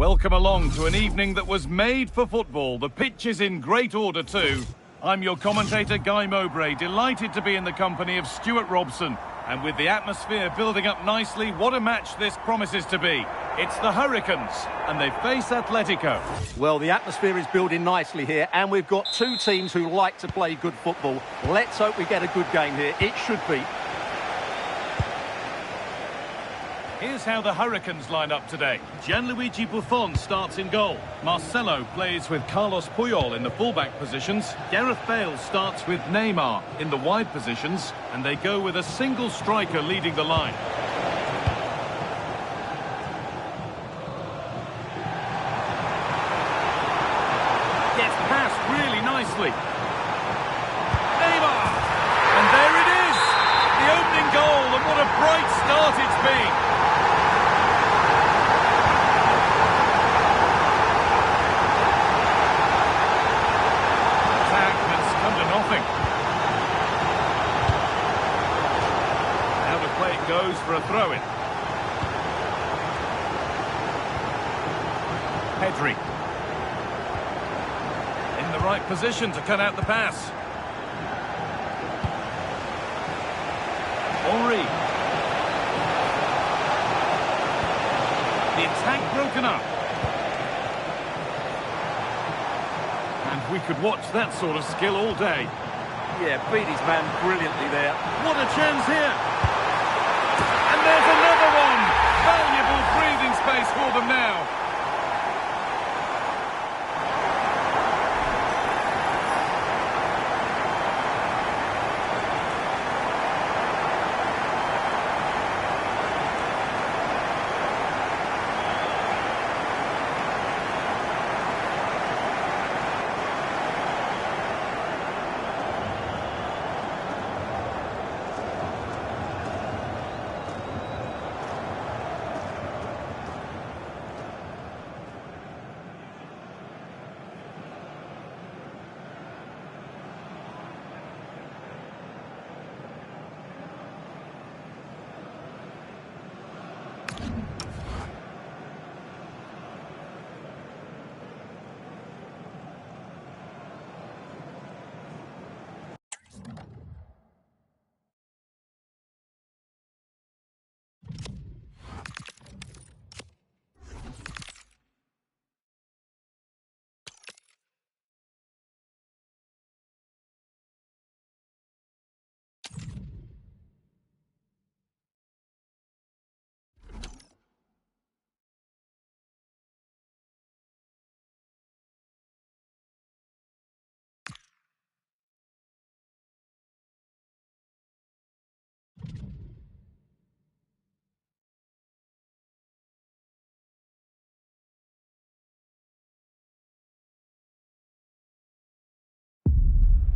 Welcome along to an evening that was made for football. The pitch is in great order too. I'm your commentator, Guy Mowbray, delighted to be in the company of Stuart Robson. And with the atmosphere building up nicely, what a match this promises to be. It's the Hurricanes, and they face Atletico. Well, the atmosphere is building nicely here, and we've got two teams who like to play good football. Let's hope we get a good game here. It should be. Here's how the Hurricanes line up today. Gianluigi Buffon starts in goal. Marcelo plays with Carlos Puyol in the fullback positions. Gareth Bale starts with Neymar in the wide positions. And they go with a single striker leading the line. Gets passed really nicely. Neymar! And there it is! The opening goal, and what a bright start it's been! Goes for a throw-in. Pedri. In the right position to cut out the pass. Henry. The attack broken up. And we could watch that sort of skill all day. Yeah, beat his man brilliantly there. What a chance here! And there's another one! Valuable breathing space for them now.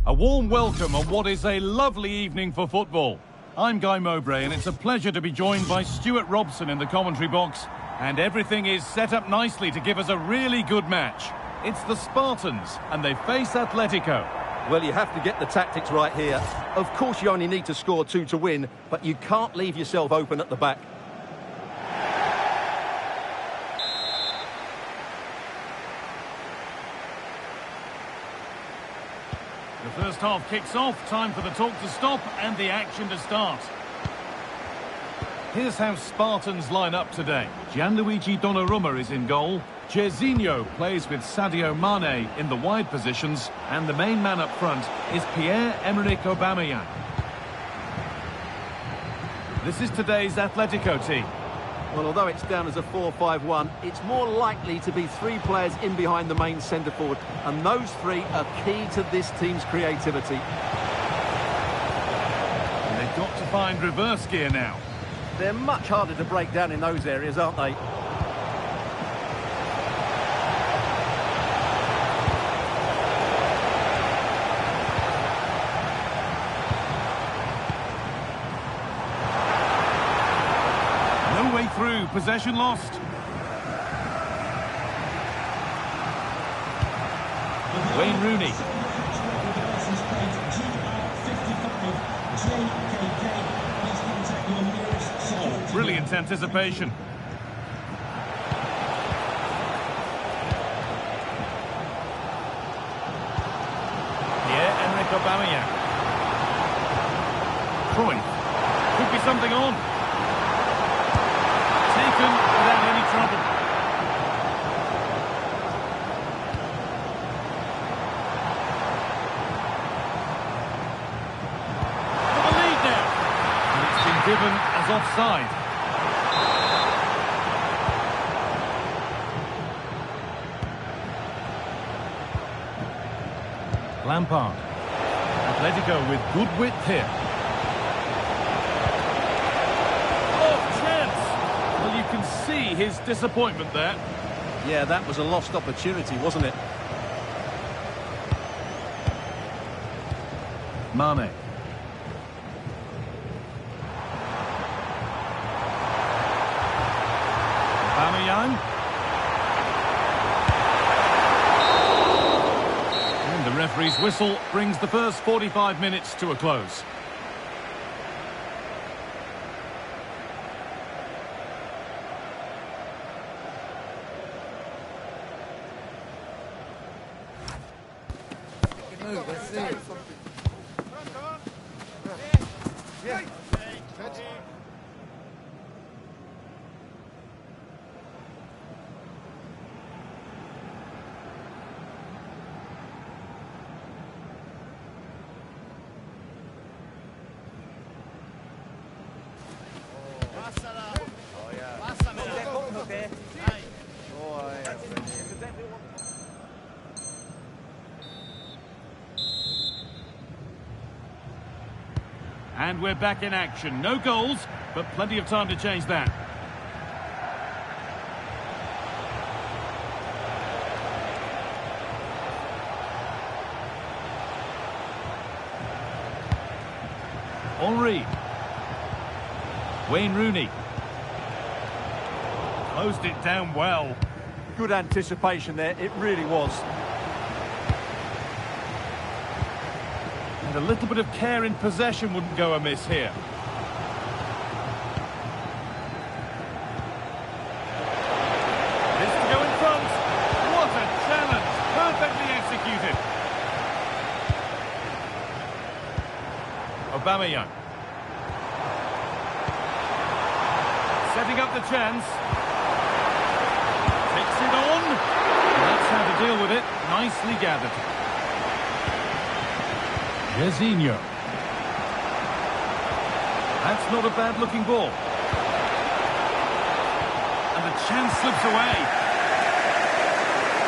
A warm welcome on what is a lovely evening for football. I'm Guy Mowbray, and it's a pleasure to be joined by Stuart Robson in the commentary box. And everything is set up nicely to give us a really good match. It's the Spartans, and they face Atletico. Well, you have to get the tactics right here. Of course, you only need to score 2 to win, but you can't leave yourself open at the back. The first half kicks off, time for the talk to stop and the action to start. Here's how Spartans line up today. Gianluigi Donnarumma is in goal. Jairzinho plays with Sadio Mane in the wide positions, and the main man up front is Pierre-Emerick Aubameyang. This is today's Atletico team. Well, although it's down as a 4-5-1, it's more likely to be 3 players in behind the main centre forward, and those 3 are key to this team's creativity. And they've got to find reverse gear now. They're much harder to break down in those areas, aren't they? No way through, possession lost. Wayne Rooney. Oh, brilliant anticipation. Pierre-Emerick Aubameyang. Cruyff. Could be something on. Taken without any trouble. For the lead now. And it's been given as offside. Lampard. Atletico with good width here. Well, you can see his disappointment there. Yeah, that was a lost opportunity, wasn't it? Mane. Aubameyang. And the referee's whistle brings the first 45 minutes to a close. Let's see. Yeah. And we're back in action. No goals, but plenty of time to change that. Henry. Wayne Rooney. Closed it down well. Good anticipation there, it really was. And a little bit of care in possession wouldn't go amiss here. This to go in front. What a challenge. Perfectly executed. Aubameyang. Setting up the chance. Takes it on. That's how to deal with it. Nicely gathered. Jorginho. That's not a bad-looking ball. And the chance slips away.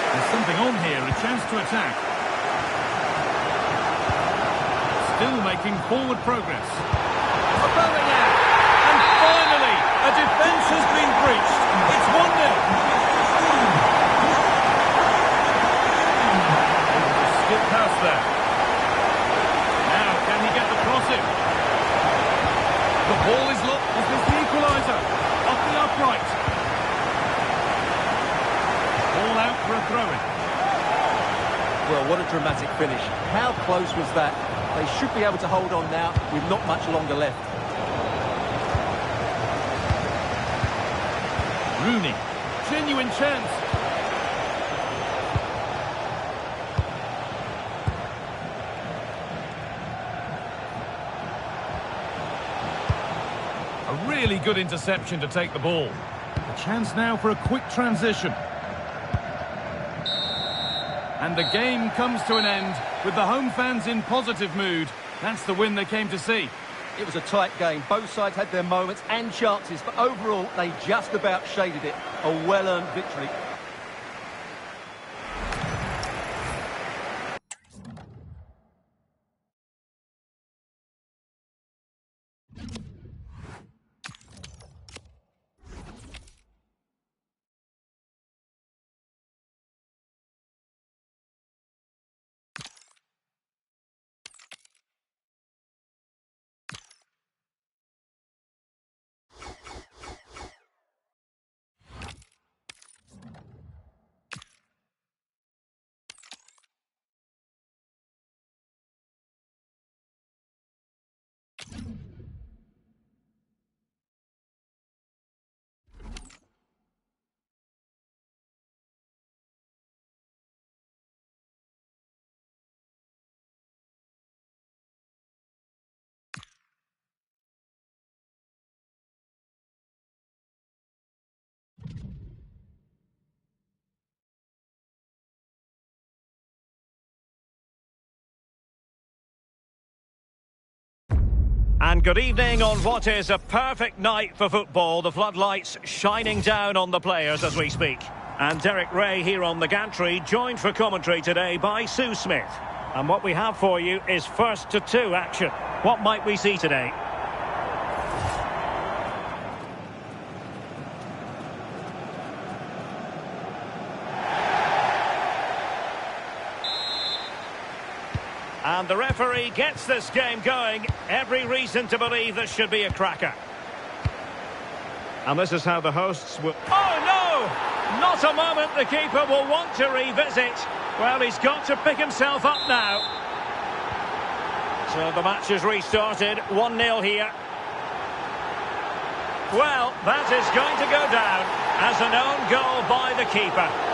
There's something on here, a chance to attack. Still making forward progress. Aubameyang! And finally, a defence has been breached. It's 1-0. Skip past that. The ball is locked. Is this the equaliser? Off the upright. Ball out for a throw-in. Well, what a dramatic finish. How close was that? They should be able to hold on now with not much longer left. Rooney. Genuine chance. A really good interception to take the ball. A chance now for a quick transition. And the game comes to an end with the home fans in positive mood. That's the win they came to see. It was a tight game. Both sides had their moments and chances, but overall, they just about shaded it. A well-earned victory. And good evening on what is a perfect night for football. The floodlights shining down on the players as we speak. And Derek Ray here on the gantry, joined for commentary today by Sue Smith. And what we have for you is first to two action. What might we see today? And the referee gets this game going. Every reason to believe this should be a cracker. And this is how the hosts will... Oh, no! Not a moment the keeper will want to revisit. Well, he's got to pick himself up now. So the match has restarted. 1-0 here. Well, that is going to go down as an own goal by the keeper.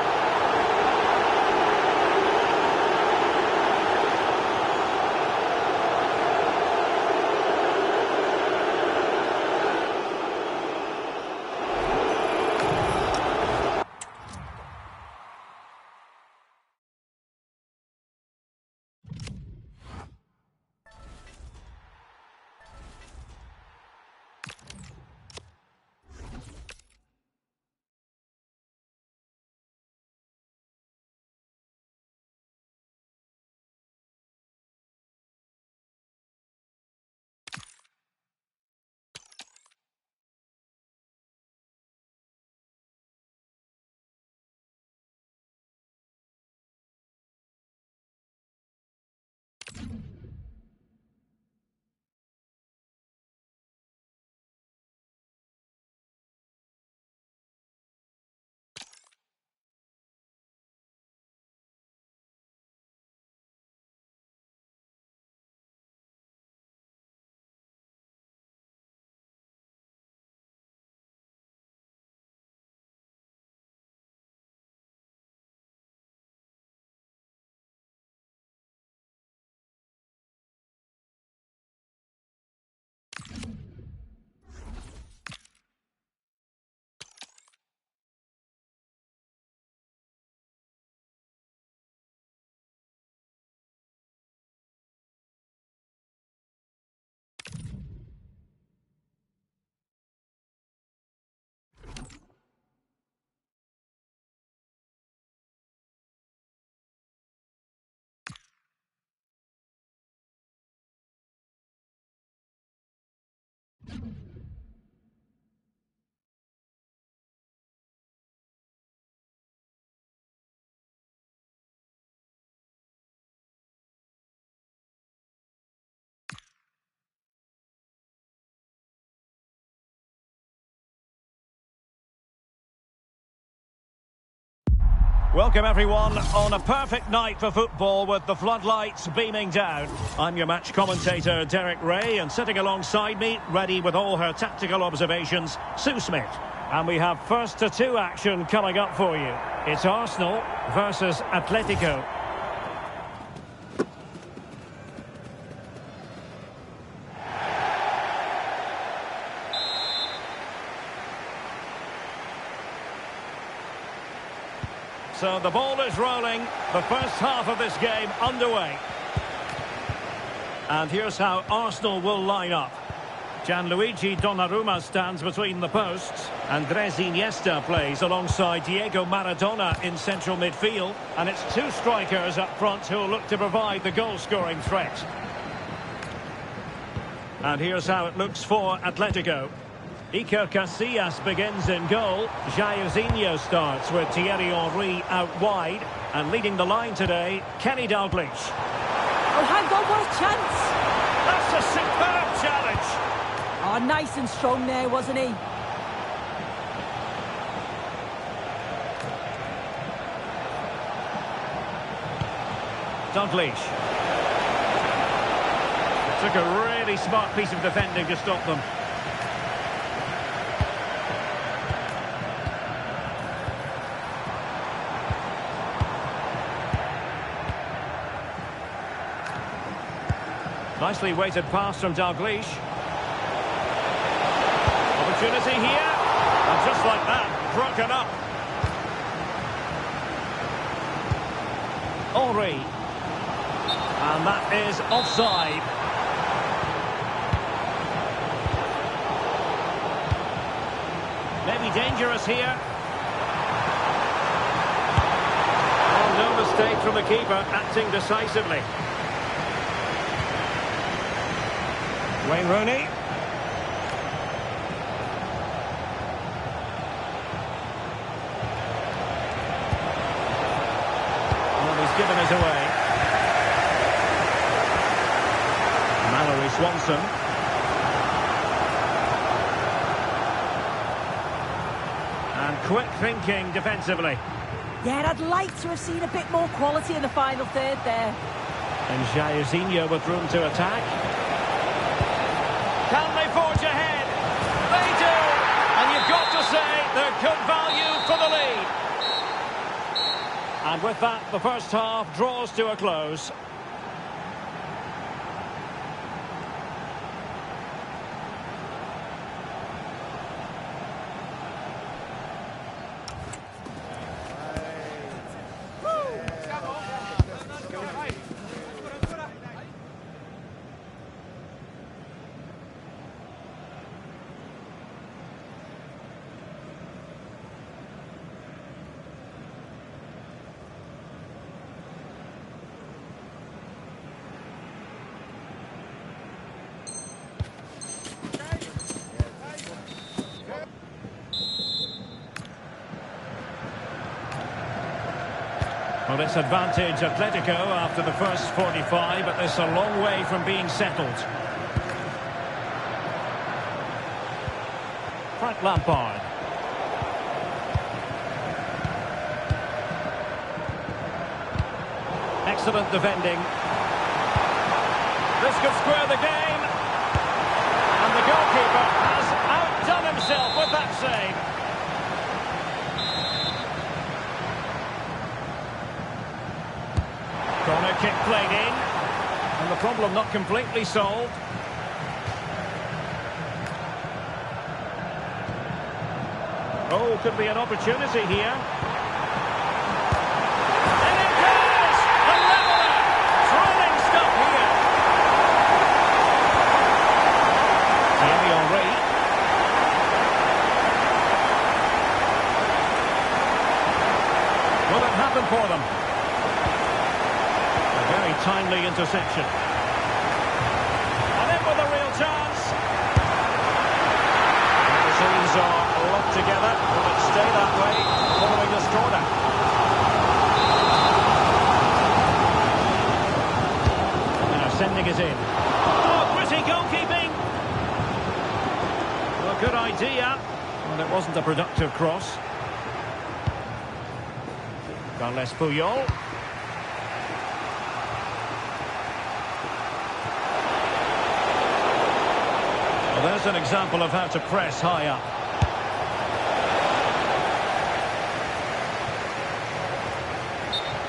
Welcome everyone on a perfect night for football with the floodlights beaming down. I'm your match commentator Derek Ray, and sitting alongside me, ready with all her tactical observations, Sue Smith. And we have first to two action coming up for you. It's Arsenal versus Atletico. So the ball is rolling, the first half of this game underway. And here's how Arsenal will line up. Gianluigi Donnarumma stands between the posts. Andres Iniesta plays alongside Diego Maradona in central midfield. And it's two strikers up front who will look to provide the goal-scoring threat. And here's how it looks for Atletico. Iker Casillas begins in goal. Jairzinho starts with Thierry Henry out wide. And leading the line today, Kenny Dalglish. Oh, hang on, what a chance! That's a superb challenge! Oh, nice and strong there, wasn't he? Dalglish. Took a really smart piece of defending to stop them. Nicely weighted pass from Dalglish. Opportunity here. And just like that, broken up. Henry. And that is offside. Maybe dangerous here. Oh, no mistake from the keeper, acting decisively. Wayne Rooney. Well, he's given us away. Mallory Swanson. And quick thinking defensively. Yeah, I'd like to have seen a bit more quality in the final third there. And Jairzinho with room to attack. Can they forge ahead? They do! And you've got to say they're good value for the lead. And with that, the first half draws to a close. Well, it's advantage Atletico after the first 45, but it's a long way from being settled. Frank Lampard. Excellent defending. This could square the game. And the goalkeeper has outdone himself with that save. Corner kick played in, and the problem not completely solved. Oh, could be an opportunity here. And it goes! A leveller! Thrilling stuff here. Thierry Henry. Will it happen for them? Very timely interception. And then with a real chance. The teams are locked together. Will it stay that way following this corner? Now sending it in. Oh, pretty goalkeeping. Well, good idea. Well, it wasn't a productive cross. Carles Puyol. There's an example of how to press high up.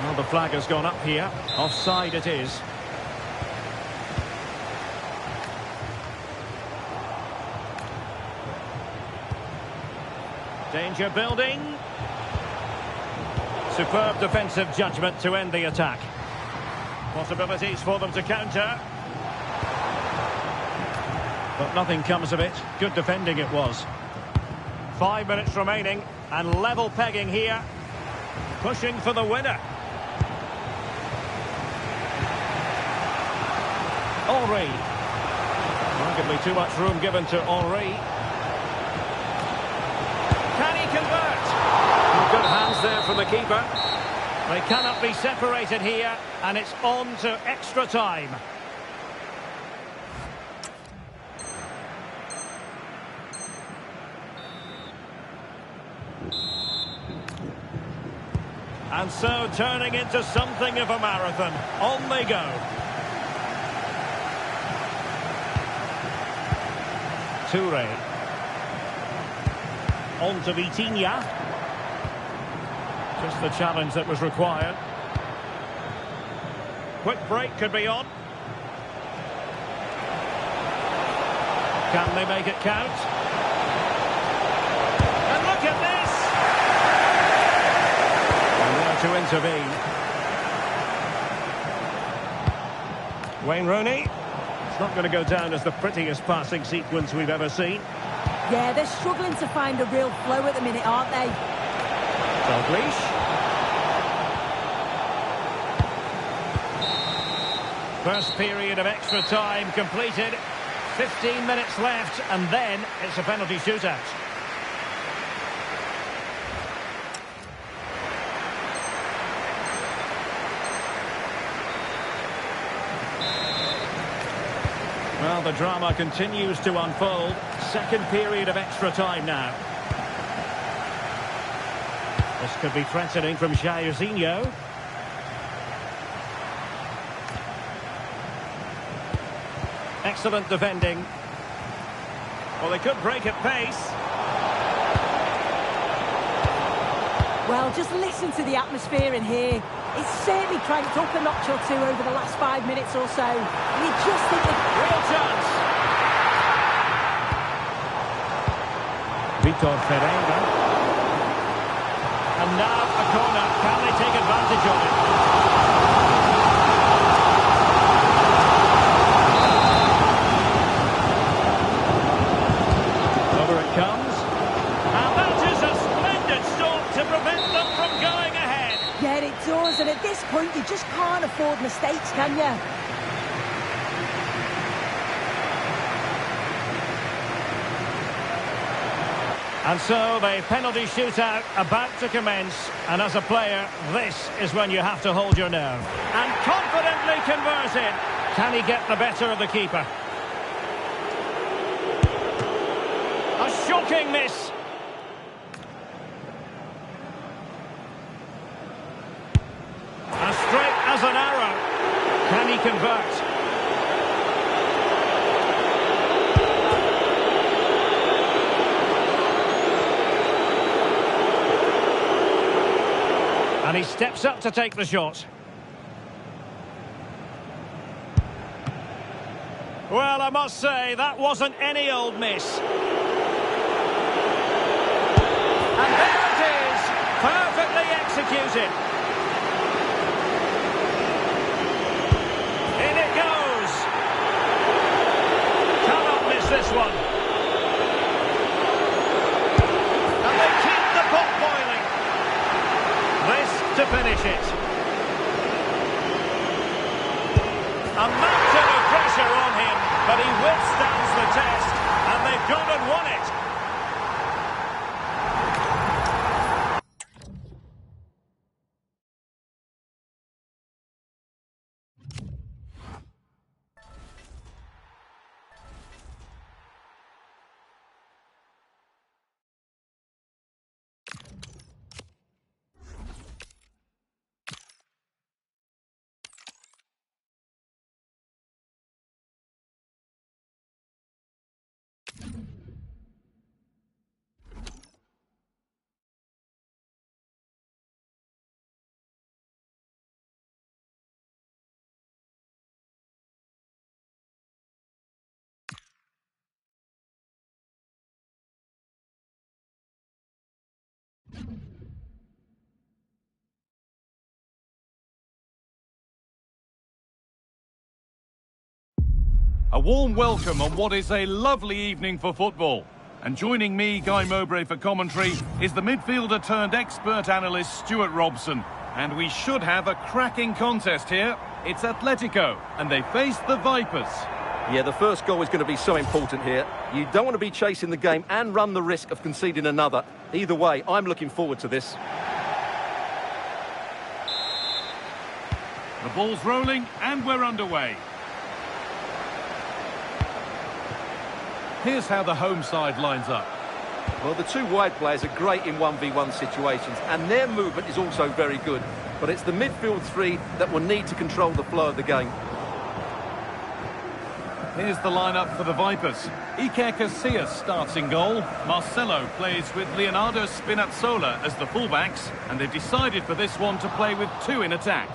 Well, the flag has gone up here. Offside it is. Danger building. Superb defensive judgment to end the attack. Possibilities for them to counter. But nothing comes of it. Good defending it was. 5 minutes remaining, and level pegging here. Pushing for the winner. Henry. Arguably too much room given to Henry. Can he convert? Good hands there from the keeper. They cannot be separated here, and it's on to extra time. And so turning into something of a marathon. On they go. Toure. On to Vitinha. Just the challenge that was required. Quick break could be on. Can they make it count? And look at this! And there to intervene. Wayne Rooney. It's not going to go down as the prettiest passing sequence we've ever seen. Yeah, they're struggling to find a real flow at the minute, aren't they? Dalglish. First period of extra time completed. 15 minutes left, and then it's a penalty shootout. Well, the drama continues to unfold. Second period of extra time now. This could be threatening from Jairzinho. Excellent defending. Well, they could break at pace. Well, just listen to the atmosphere in here. It's certainly cranked up a notch or two over the last 5 minutes or so. You just think Real chance. Vitor Ferreira. And now a corner. Can they take advantage of it? Over it comes. And that is a splendid stop to prevent them from going ahead. yeah, it does. And at this point, you just can't afford mistakes, can you? And so the penalty shootout about to commence, and as a player, this is when you have to hold your nerve. And confidently converted. Can he get the better of the keeper? A shocking miss. As straight as an arrow. Can he convert? And he steps up to take the shot. Well, I must say, that wasn't any old miss. And there it is, perfectly executed. In it goes. Cannot miss this one. And they keep the pot boiling. This to finish it. A mountain of pressure on him, but he withstands the test, and they've gone and won it. A warm welcome on what is a lovely evening for football. And joining me, Guy Mowbray, for commentary is the midfielder turned expert analyst Stuart Robson. And we should have a cracking contest here. It's Atletico, and they face the Vipers. Yeah, the first goal is going to be so important here. You don't want to be chasing the game and run the risk of conceding another. Either way, I'm looking forward to this. The ball's rolling, and we're underway. Here's how the home side lines up. Well, the two wide players are great in 1v1 situations, and their movement is also very good. But it's the midfield three that will need to control the flow of the game. Here's the lineup for the Vipers. Iker Casillas starts in goal. Marcelo plays with Leonardo Spinazzola as the fullbacks, and they've decided for this one to play with two in attack.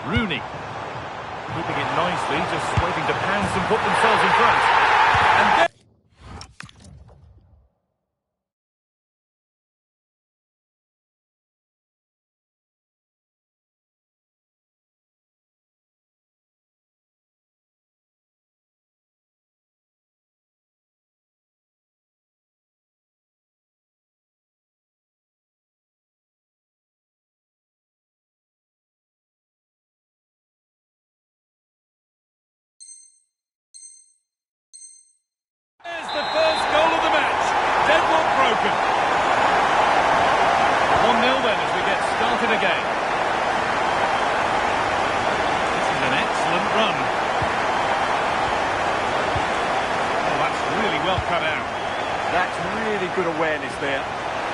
Rooney, keeping it nicely, just waiting to pounce and put themselves in front. And then there's the first goal of the match. Deadlock broken. 1-0 then as we get started again. This is an excellent run. Oh, that's really well cut out. That's really good awareness there.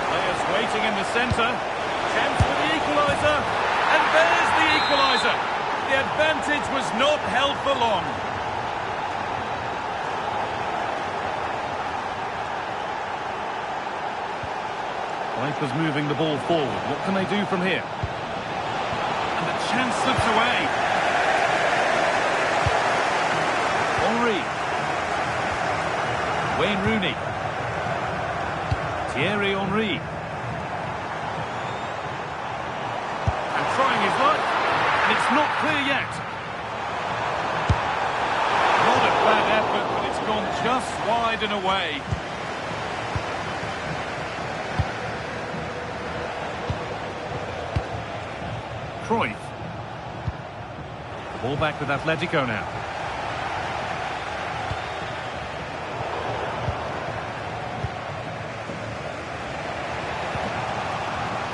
Players waiting in the centre. Chance for the equaliser. And there's the equaliser. The advantage was not held for long. Vipers moving the ball forward. What can they do from here? And the chance slips away. Henry. Wayne Rooney. Thierry Henry. And trying his luck. And it's not clear yet. Not a bad effort, but it's gone just wide and away. Cruyff. Ball back with Atletico now.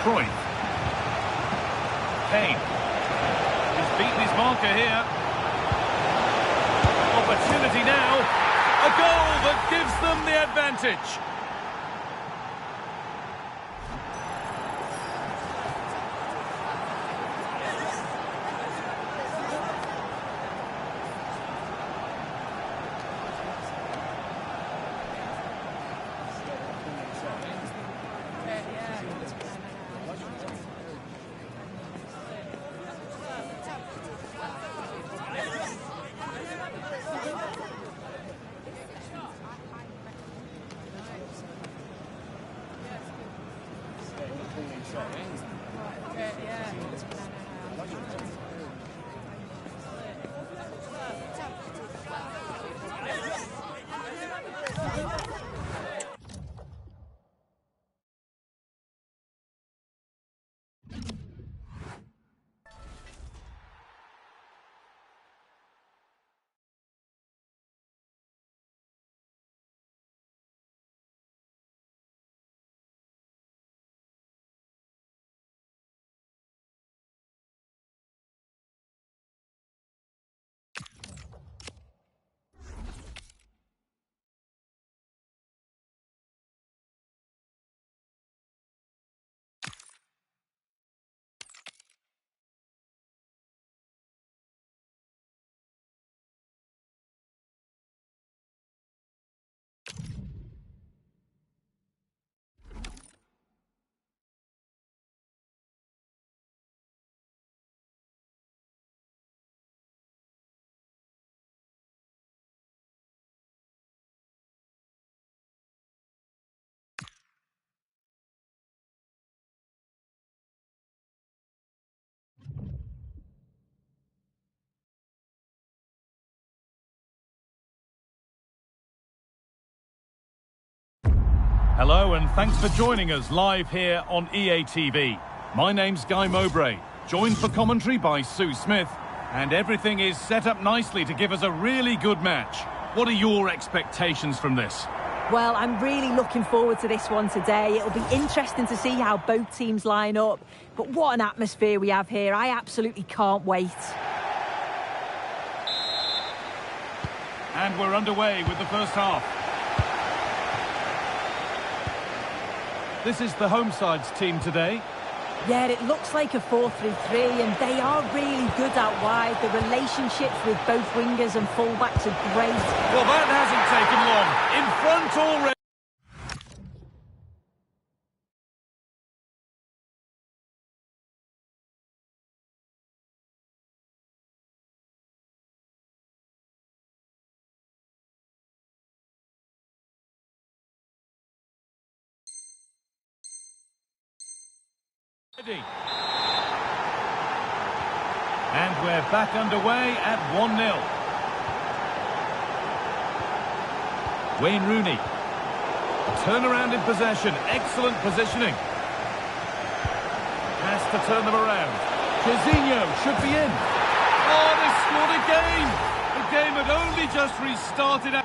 Cruyff. Kane. He's beaten his marker here. Opportunity now. A goal that gives them the advantage. Hello and thanks for joining us live here on EA TV. My name's Guy Mowbray, joined for commentary by Sue Smith, and everything is set up nicely to give us a really good match. What are your expectations from this? Well, I'm really looking forward to this one today. It'll be interesting to see how both teams line up. But what an atmosphere we have here. I absolutely can't wait. And we're underway with the first half. This is the home side's team today. Yeah, it looks like a 4-3-3, and they are really good out wide. The relationships with both wingers and fullbacks are great. Well, that hasn't taken long. In front already. And we're back underway at 1-0. Wayne Rooney. A turnaround in possession. Excellent positioning. Has to turn them around. Jorginho should be in. Oh, they scored again. The game had only just restarted.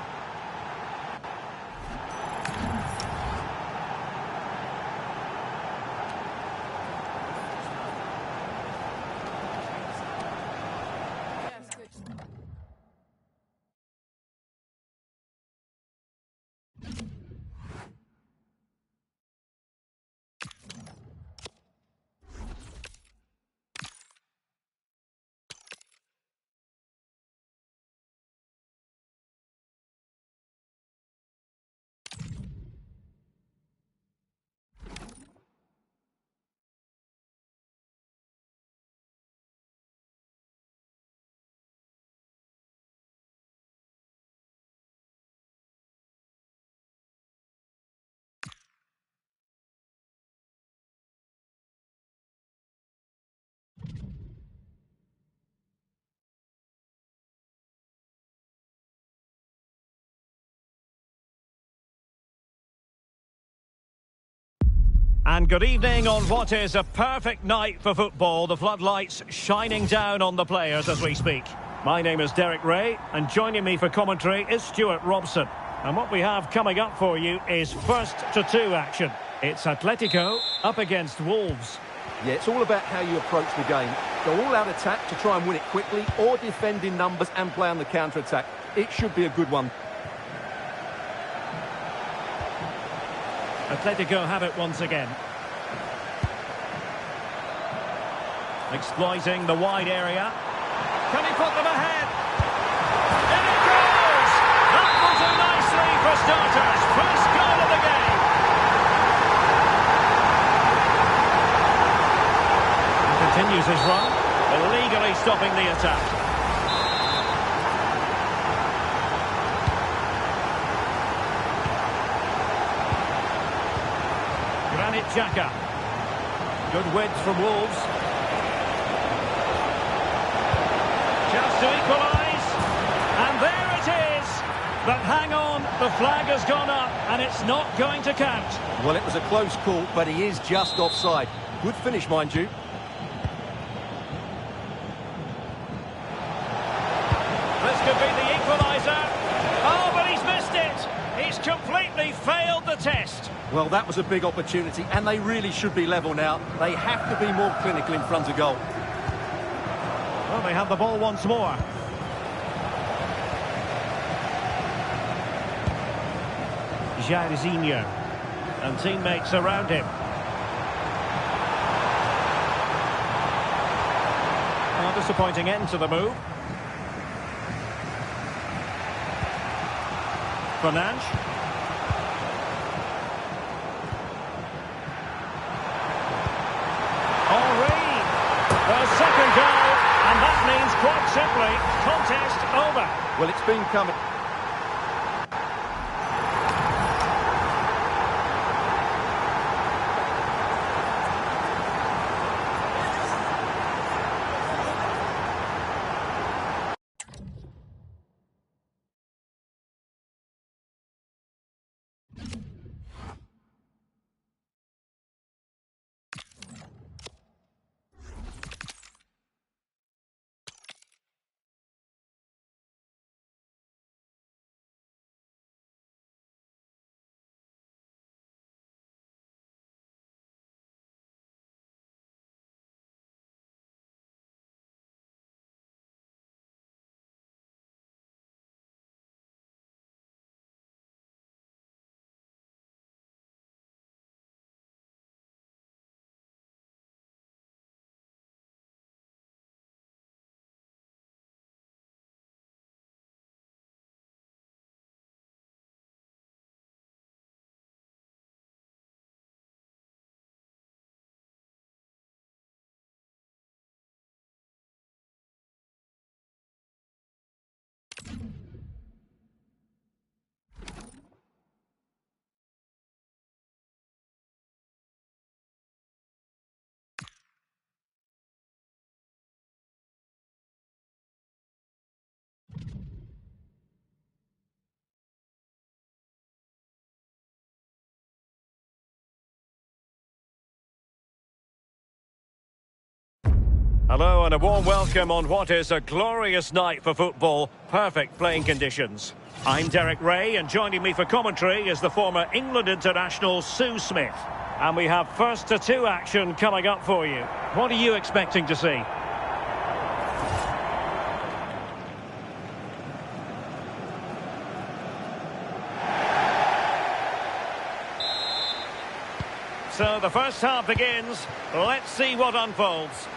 And good evening on what is a perfect night for football. The floodlights shining down on the players as we speak. My name is Derek Ray, and joining me for commentary is Stuart Robson. And what we have coming up for you is first to two action. It's Atletico up against Wolves. Yeah, it's all about how you approach the game. Go all-out attack to try and win it quickly, or defend in numbers and play on the counter-attack. It should be a good one. Atletico have it once again. Exploiting the wide area. Can he put them ahead? In it goes! That will do nicely for starters. First goal of the game. He continues his run, illegally stopping the attack. Xhaka. Good width from Wolves. Chance to equalise. And there it is. But hang on, the flag has gone up and it's not going to count. Well, it was a close call, but he is just offside. Good finish, mind you. This could be the equaliser. Oh, but he's missed it. He's completely failed the test. Well, that was a big opportunity, and they really should be level now. They have to be more clinical in front of goal. Well, they have the ball once more. Jorginho and teammates around him. A disappointing end to the move. Fernandes. The second goal, and that means quite simply, contest over. Well, it's been coming. Hello and a warm welcome on what is a glorious night for football. Perfect playing conditions. I'm Derek Ray, and joining me for commentary is the former England international Sue Smith. And we have first to two action coming up for you. What are you expecting to see? So the first half begins. Let's see what unfolds.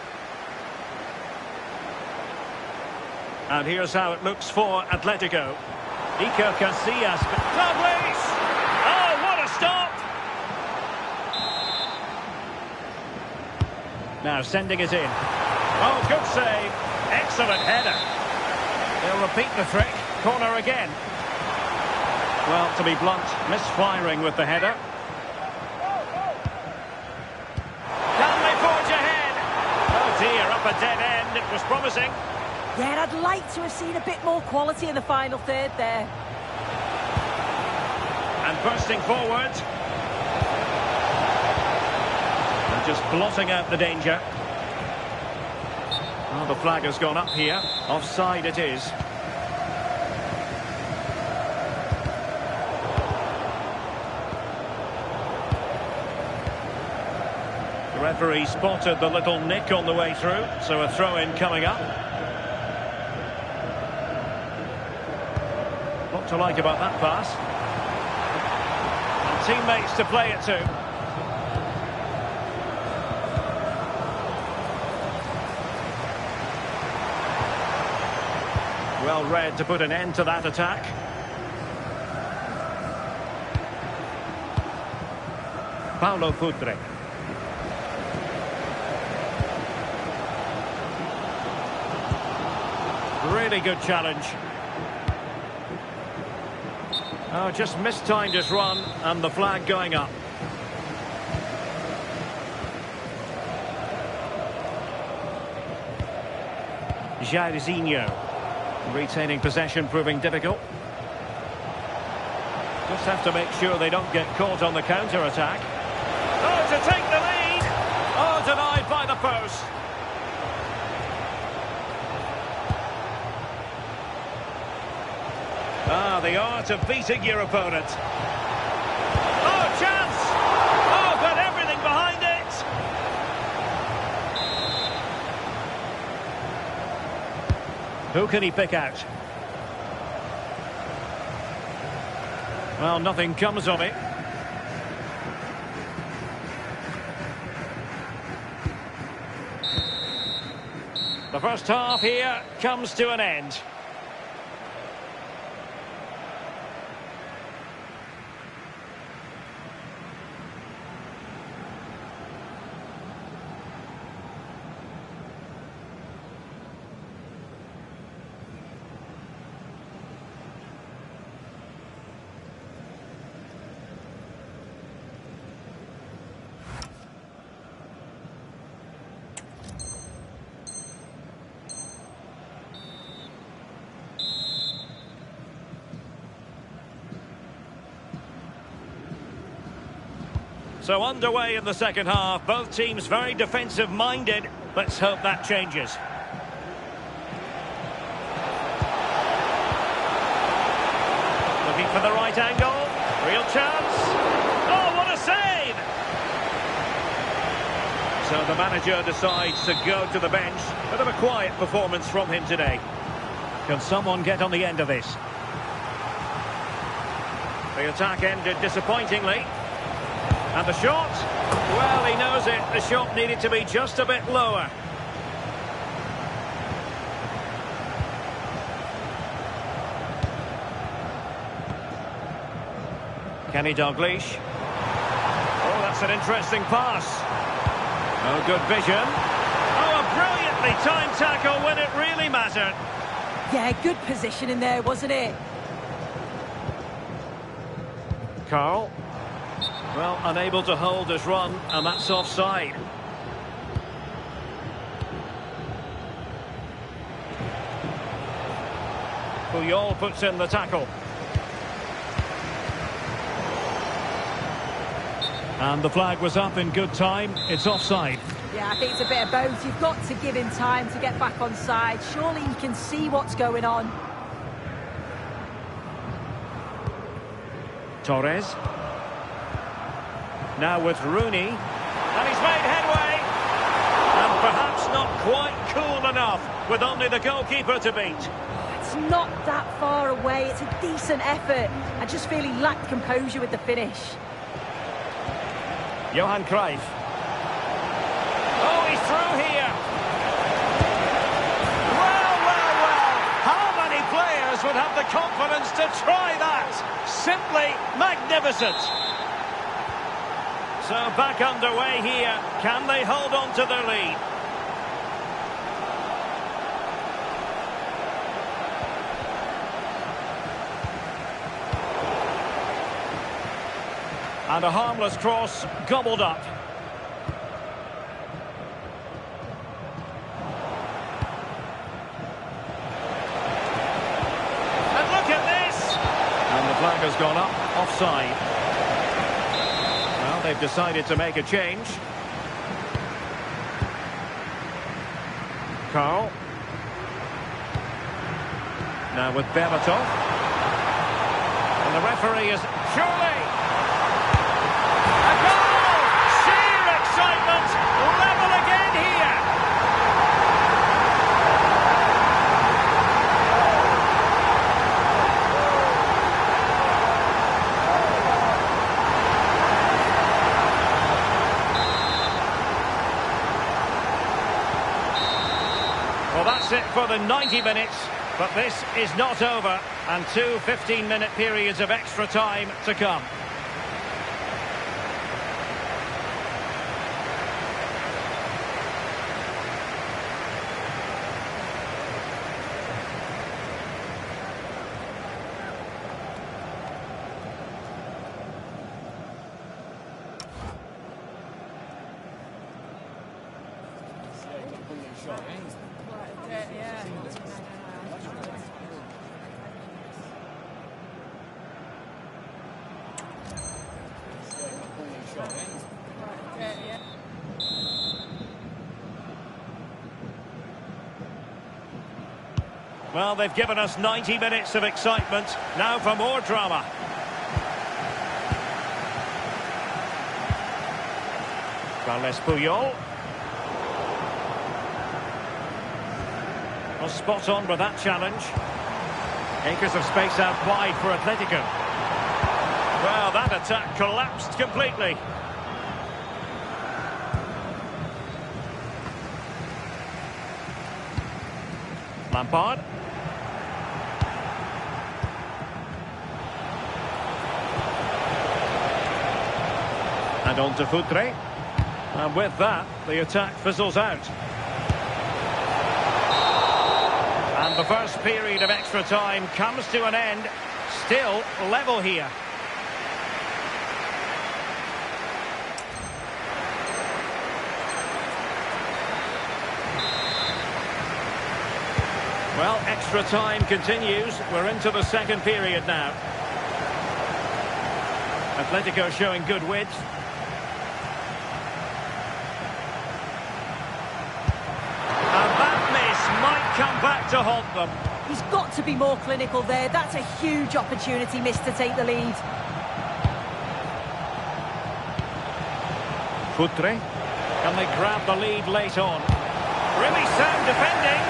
And here's how it looks for Atletico. Iker Casillas. Lovely! Oh, what a stop! Now sending it in. Oh, good save. Excellent header. They'll repeat the trick. Corner again. Well, to be blunt, misfiring with the header. Can they forge ahead? Oh dear, up a dead end. It was promising. Yeah, I'd like to have seen a bit more quality in the final third there. And bursting forward. And just blotting out the danger. Oh, the flag has gone up here. Offside it is. The referee spotted the little nick on the way through, so a throw-in coming up. What to like about that pass. And teammates to play it to. Well read to put an end to that attack. Paulo Futre. Really good challenge. Oh, just mistimed his run, and the flag going up. Jairzinho. Retaining possession proving difficult. Just have to make sure they don't get caught on the counter-attack. Oh, to take the lead! Oh, denied by the post. Ah, the art of beating your opponent. Oh, chance! Oh, but everything behind it! Who can he pick out? Well, nothing comes of it. The first half here comes to an end. So underway in the second half, both teams very defensive-minded. Let's hope that changes. Looking for the right angle. Real chance. Oh, what a save! So the manager decides to go to the bench. Bit of a quiet performance from him today. Can someone get on the end of this? The attack ended disappointingly. And the shot, well, he knows it. The shot needed to be just a bit lower. Kenny Dalglish. Oh, that's an interesting pass. Oh, good vision. Oh, a brilliantly timed tackle when it really mattered. Yeah, good position in there, wasn't it? Carl. Well, unable to hold his run, and that's offside. Puyol puts in the tackle. And the flag was up in good time. It's offside. Yeah, I think it's a bit of both. You've got to give him time to get back on side. Surely he can see what's going on. Torres. Now with Rooney. And he's made headway. And perhaps not quite cool enough with only the goalkeeper to beat. It's not that far away. It's a decent effort. I just feel he lacked composure with the finish. Johan Cruyff. Oh, he's through here. Well. How many players would have the confidence to try that? Simply magnificent. So back underway here. Can they hold on to their lead? And a harmless cross gobbled up. And look at this! And the flag has gone up, offside. Well, they've decided to make a change. Carl. Now with Berbatov. And the referee is surely... A goal! Sheer excitement! Level again here! Well, that's it for the 90 minutes, but this is not over, and two 15-minute periods of extra time to come. Well, they've given us 90 minutes of excitement. Now for more drama. Carles Puyol. Well, spot on with that challenge. Acres of space out wide for Atletico. Well, that attack collapsed completely. Lampard. And on to Futre. And with that, the attack fizzles out. And the first period of extra time comes to an end. Still level here. Well, extra time continues. We're into the second period now. Atletico showing good width. And that miss might come back to haunt them. He's got to be more clinical there. That's a huge opportunity missed to take the lead. Futre. Can they grab the lead late on? Really sound defending.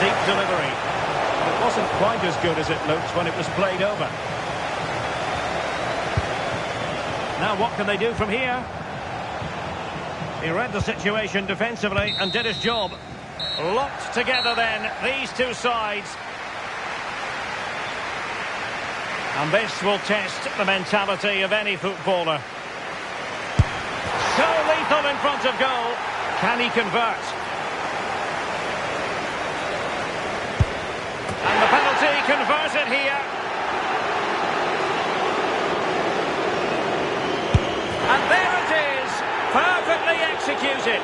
Deep delivery. It wasn't quite as good as it looked when it was played over. Now what can they do from here? He read the situation defensively and did his job. Locked together then, these two sides. And this will test the mentality of any footballer. So lethal in front of goal. Can he convert? And the penalty converted here. And there it is, perfectly executed.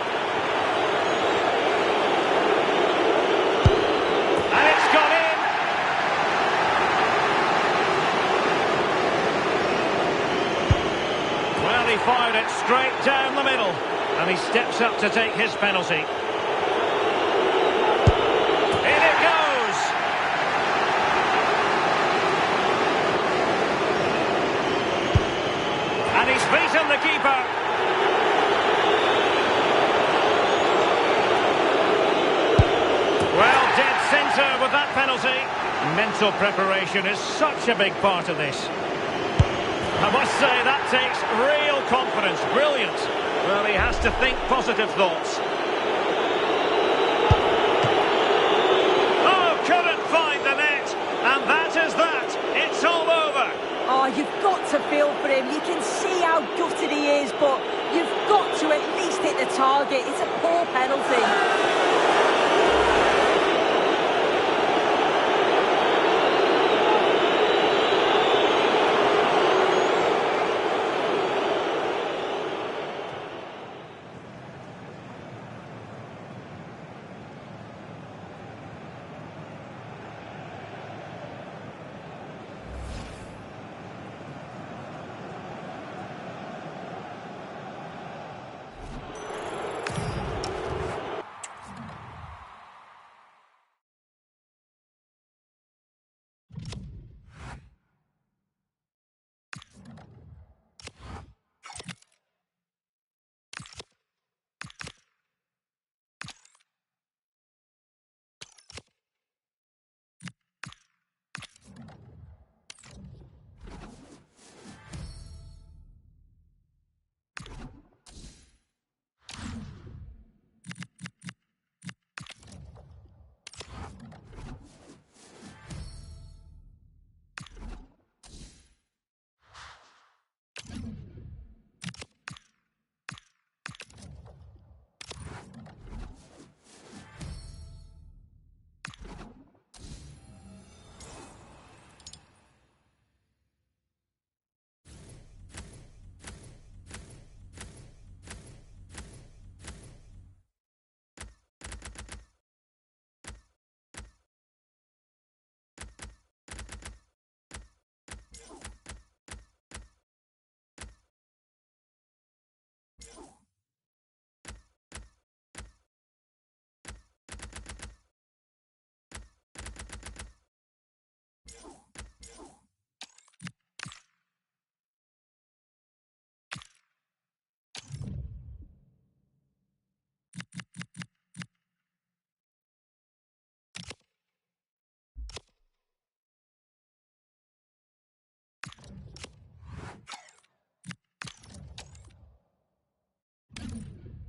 And it's gone in. Well, he fired it straight down the middle. And he steps up to take his penalty. In it goes! And he's beaten the keeper. Well, dead centre with that penalty. Mental preparation is such a big part of this. I must say, that takes real confidence. Brilliant. Well, he has to think positive thoughts. Oh, couldn't find the net. And that is that. It's all over. Oh, you've got to feel for him. You can see how gutted he is, but you've got to at least hit the target. It's a poor penalty.